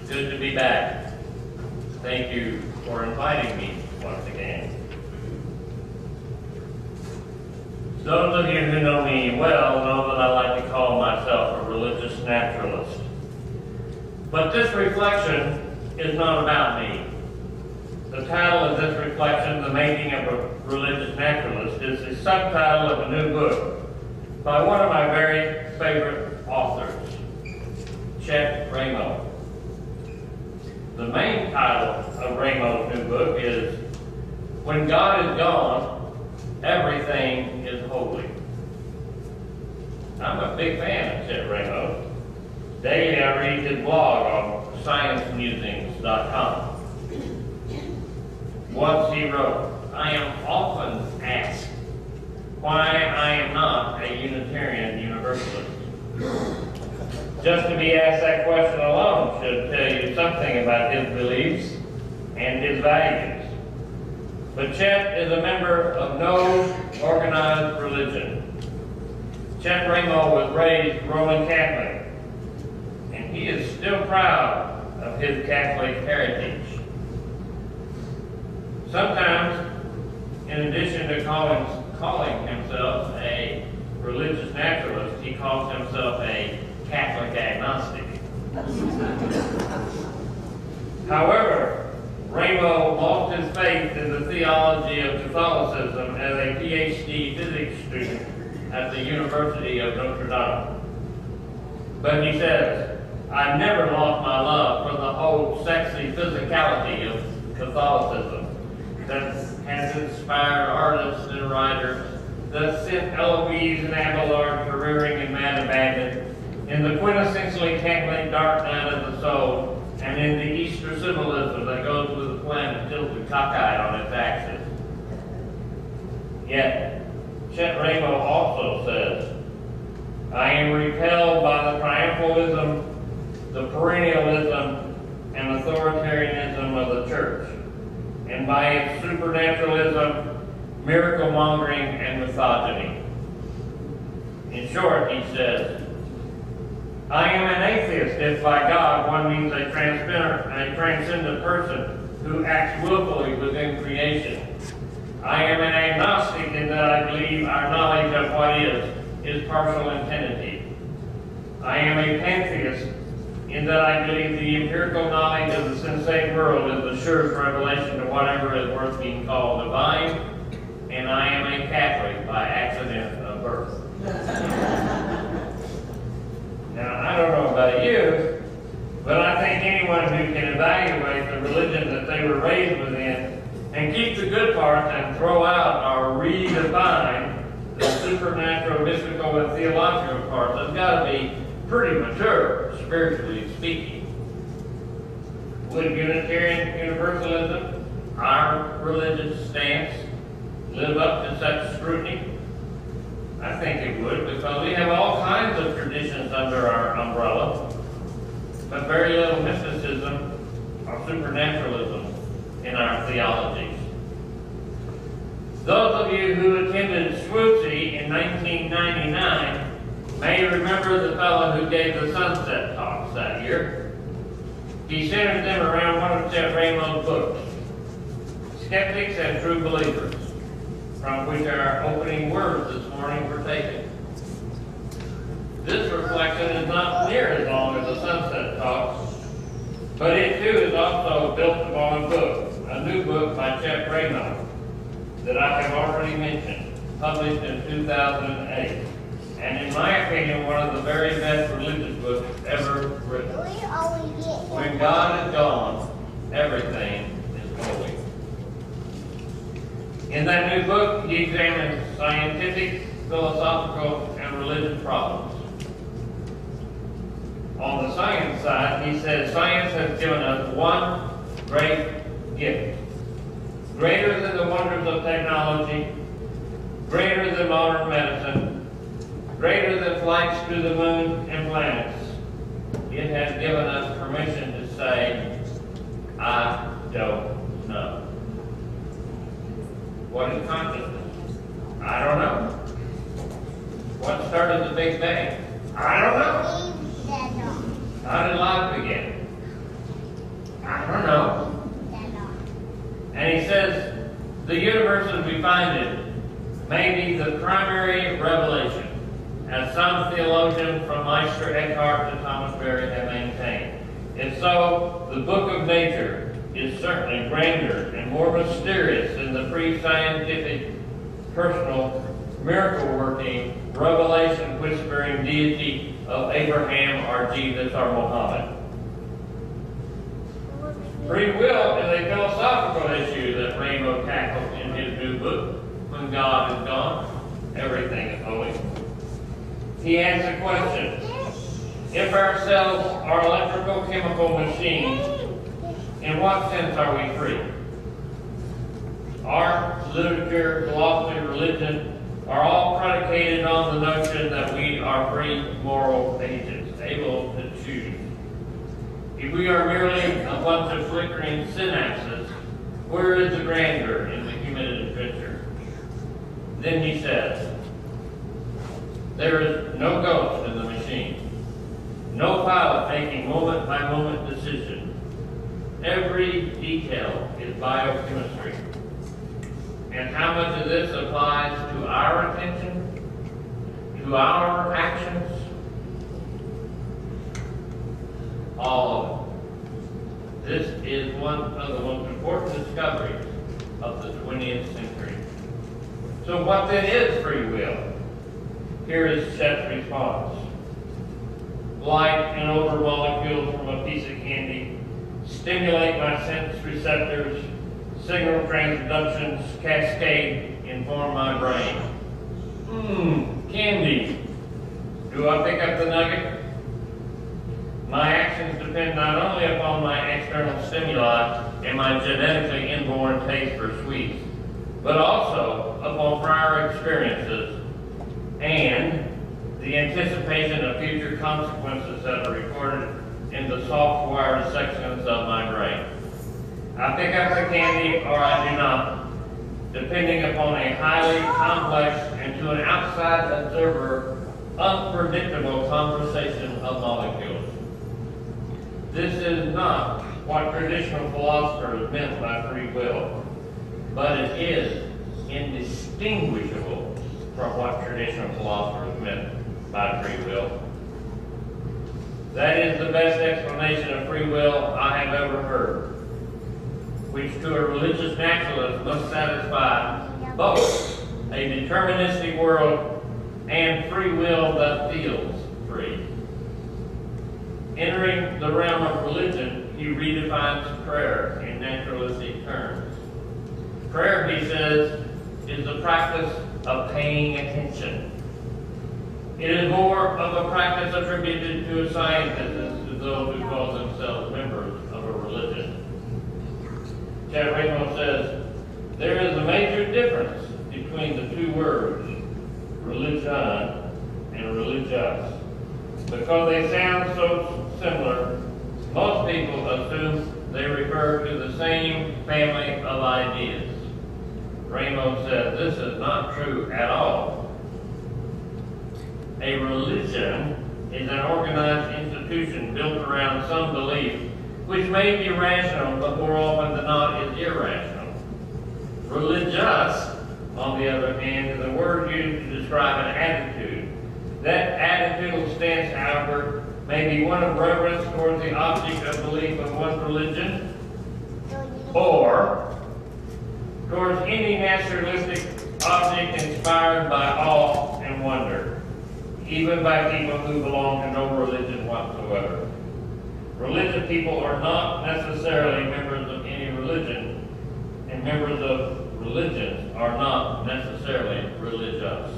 Good to be back. Thank you for inviting me once again. Those of you who know me well know that I like to call myself a religious naturalist. But this reflection is not about me. The title of this reflection, The Making of a Religious Naturalist, is the subtitle of a new book by one of my very favorite authors, Chet Raymo. The main title of Raymo's new book is When God Is Gone, Everything is Holy. I'm a big fan of Chet Raymo. Daily I read his blog on sciencemusings.com. Once he wrote, I am often asked why I am not a Unitarian Universalist. Just to be asked that question alone should tell you something about his beliefs and his values. But Chet is a member of no organized religion. Chet Raymo was raised Roman Catholic, and he is still proud of his Catholic heritage. Sometimes, in addition to calling himself a religious naturalist, he calls himself a Catholic agnostic. However, Raymo lost his faith in the theology of Catholicism as a PhD physics student at the University of Notre Dame. But he says, I've never lost my love for the whole sexy physicality of Catholicism that has inspired artists and writers, that sent Eloise and Abelard careering in mad abandon, in the quintessentially Catholic dark night of the soul, and in the Easter symbolism that goes with the planet tilted cockeyed on its axis. Yet, Chet Raymo also says, I am repelled by the triumphalism, the perennialism, and authoritarianism of the church, and by its supernaturalism, miracle-mongering, and misogyny. In short, he says, I am an atheist if by God one means a transcendent person who acts willfully within creation. I am an agnostic in that I believe our knowledge of what is partial and tentative. I am a pantheist in that I believe the empirical knowledge of the sensate world is the surest revelation of whatever is worth being called divine, and I am a Catholic by accident of birth. Now, I don't know about you, but I think anyone who can evaluate the religion that they were raised within and keep the good parts and throw out or redefine the supernatural, mystical, and theological parts has got to be pretty mature, spiritually speaking. Would Unitarian Universalism, our religious stance, live up to such scrutiny? I think it would, because we have all kinds of traditions under our umbrella, but very little mysticism or supernaturalism in our theologies. Those of you who attended Swootsy in 1999 may remember the fellow who gave the sunset talks that year. He centered them around one of Chet Raymo's books, Skeptics and True Believers, from which our opening words this morning were taken. This reflection is not near as long as the sunset talks, but it too is also built upon a book, a new book by Chet Raymo that I have already mentioned, published in 2008. And in my opinion, one of the very best religious books ever written. When God is gone, everything is holy. In that new book, he examines scientific, philosophical, and religious problems. On the science side, he says science has given us one great gift, greater than the wonders of technology, greater than modern medicine, greater than flights through the moon and planets. It has given us permission to say, I don't know. What is consciousness? I don't know. What started the Big Bang? I don't know. How did life begin? universe as we find it may be the primary revelation, as some theologians from Meister Eckhart to Thomas Berry have maintained. If so, the book of nature is certainly grander and more mysterious than the pre-scientific, personal, miracle-working, revelation-whispering deity of Abraham or Jesus or Muhammad. Free will is a philosophical issue that Raymo tackles in his new book, When God Is Gone, Everything is Holy. He asks a question: if our cells are electrical chemical machines, in what sense are we free? Art, literature, philosophy, religion are all predicated on the notion that we are free moral agents, able to choose. If we are merely a bunch of flickering synapses, where is the grandeur in the human adventure? Then he says, there is no ghost in the machine, no pilot making moment-by-moment decision. Every detail is biochemistry. And how much of this applies to our attention, to our actions? All of it. This is one of the most important discoveries of the 20th century. So what then is free will? Here is Chet's response. Light and odor molecules from a piece of candy stimulate my sense receptors, signal transductions cascade, inform my brain. Candy. Do I pick up the nugget? My actions depend not only upon my external stimuli and my genetically inborn taste for sweets, but also upon prior experiences and the anticipation of future consequences that are recorded in the soft-wired sections of my brain. I pick up the candy or I do not, depending upon a highly complex and to an outside observer unpredictable conversation of molecules. This is not what traditional philosophers meant by free will, but it is indistinguishable from what traditional philosophers meant by free will. That is the best explanation of free will I have ever heard, which to a religious naturalist must satisfy both a deterministic world and free will that feels free. Entering the realm of religion, he redefines prayer in naturalistic terms. Prayer, he says, is the practice of paying attention. It is more of a practice attributed to a scientist than to those who call themselves members of a religion. Chet Raymo says, there is a major difference between the two words, religion and religious. Because they sound so similar, most people assume they refer to the same family of ideas. Raymo said this is not true at all. A religion is an organized institution built around some belief which may be rational, but more often than not is irrational. Religious, on the other hand, is a word used to describe an attitude. That attitudinal stance, however, may be one of reverence towards the object of belief of one's religion, or towards any naturalistic object inspired by awe and wonder, even by people who belong to no religion whatsoever. Religious people are not necessarily members of any religion, and members of religions are not necessarily religious.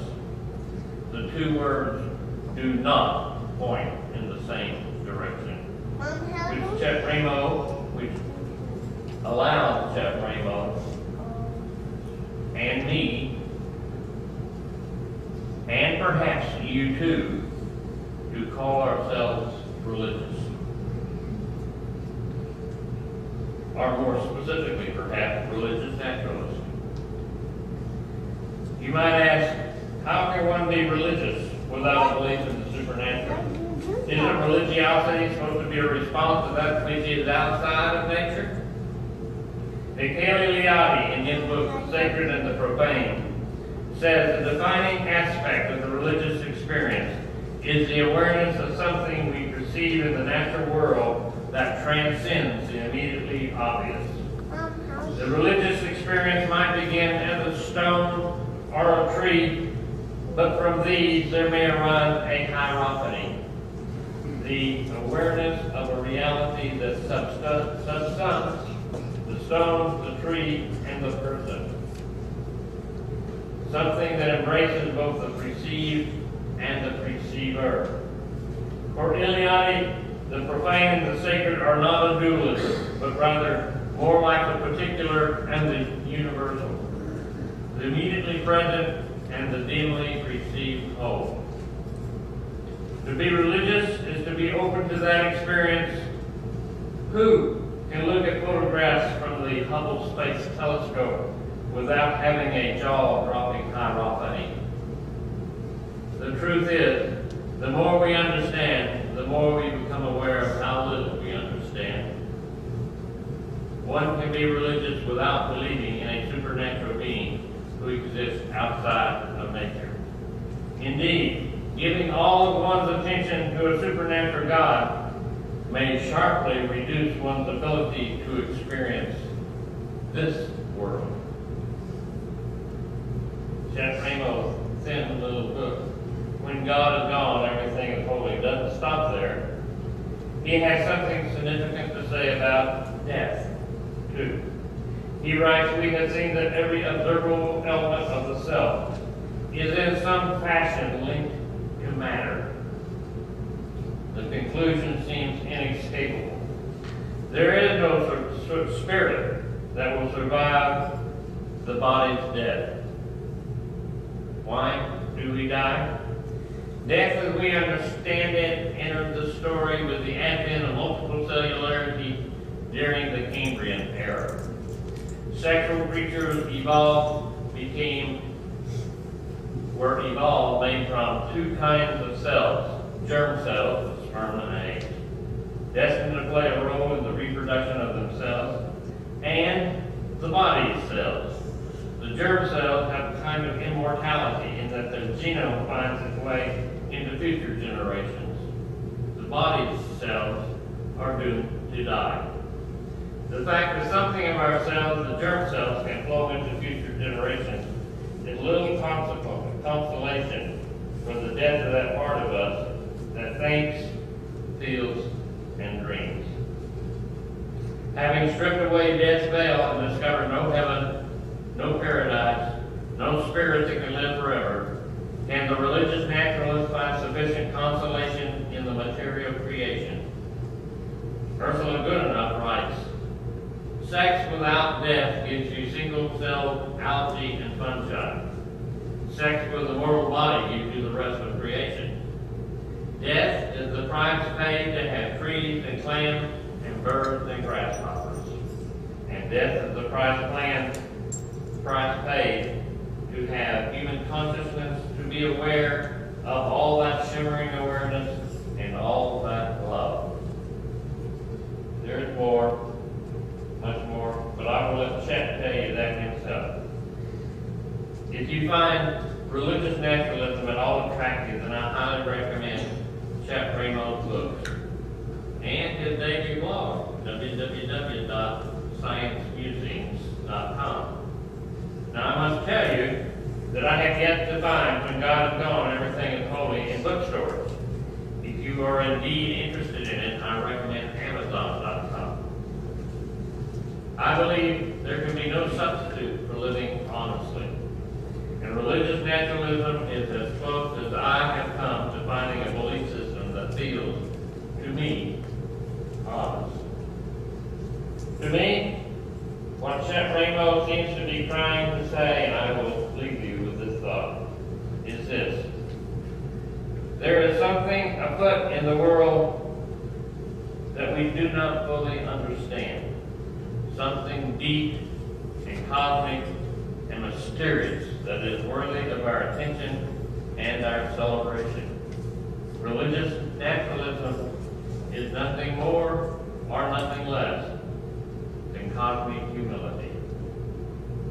The two words do not point in the same direction. Which Chet Raymo, which allows Chet Raymo and me, and perhaps you too, to call ourselves religious. Or more specifically, perhaps, religious naturalists. You might ask, how can one be religious without a belief in the supernatural? Isn't religiosity supposed to be a response to that which is outside of nature? Michele Liati, in his book, The Sacred and the Profane, says the defining aspect of the religious experience is the awareness of something we perceive in the natural world that transcends the immediately obvious. The religious experience might begin as a stone or a tree, but from these there may arise a hierophany, the awareness of a reality that subsumes the stone, the tree, and the person. Something that embraces both the perceived and the perceiver. For Eliade, the profane and the sacred are not a dualism, but rather more like the particular and the universal, the immediately present and the dimly perceived whole. To be religious is to be open to that experience. Who can look at photographs from the Hubble Space Telescope without having a jaw-dropping hierophany? The truth is, the more we understand, the more we become aware of how little we understand. One can be religious without believing in a supernatural being who exists outside of nature. Indeed, giving all of one's attention to a supernatural God may sharply reduce one's ability to experience this world. Chet Raymo thin little book, When God Is Gone, Everything Is Holy, doesn't stop there. He has something significant to say about death, too. He writes, we have seen that every observable element of the self is in some fashion linked to matter. The conclusion seems inescapable. There is no spirit that will survive the body's death. Why do we die? Death as we understand it entered the story with the advent of multiple cellularity during the Cambrian era. Sexual creatures were evolved made from two kinds of cells, germ cells, sperm and eggs, destined to play a role in the reproduction of themselves, and the body's cells. The germ cells have a kind of immortality in that their genome finds its way into future generations. The body's cells are doomed to die. The fact that something of our cells, the germ cells, can flow into future generations is little consolation for the death of that part of us that thinks, feels, and dreams. Having stripped away death's veil and discovered no heaven, no paradise, no spirit that can live forever, can the religious naturalist find sufficient consolation in the material creation? Ursula Goodenough writes, sex without death gives you single-celled algae and fungi. Sex with a mortal body gives you the rest of creation. Death is the price paid to have trees and clams and birds and grasshoppers. And death is the price paid to have human consciousness, to be aware of all that shimmering awareness and all that love. There's more, much more, but I will let Chet tell you that himself. If you find religious naturalism at all attractive, then I highly recommend Chet Raymo's books and his daily blog, www.sciencemusings.com. Now I must tell you that I have yet to find When God Is Gone, Everything Is Holy in bookstores. If you are indeed interested in it, I recommend Amazon.com. I believe there can be no substitute for living honestly. And religious naturalism is as close as I have come to finding a belief system that feels, to me, honest. To me, what Chet Raymo seems to be trying to say, and I will leave you with this thought, is this. There is something afoot in the world that we do not fully understand. Something deep and cosmic and mysterious that is worthy of our attention and our celebration. Religious naturalism is nothing more or nothing less than cosmic humility.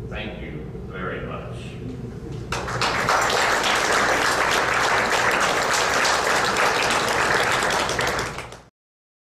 Thank you.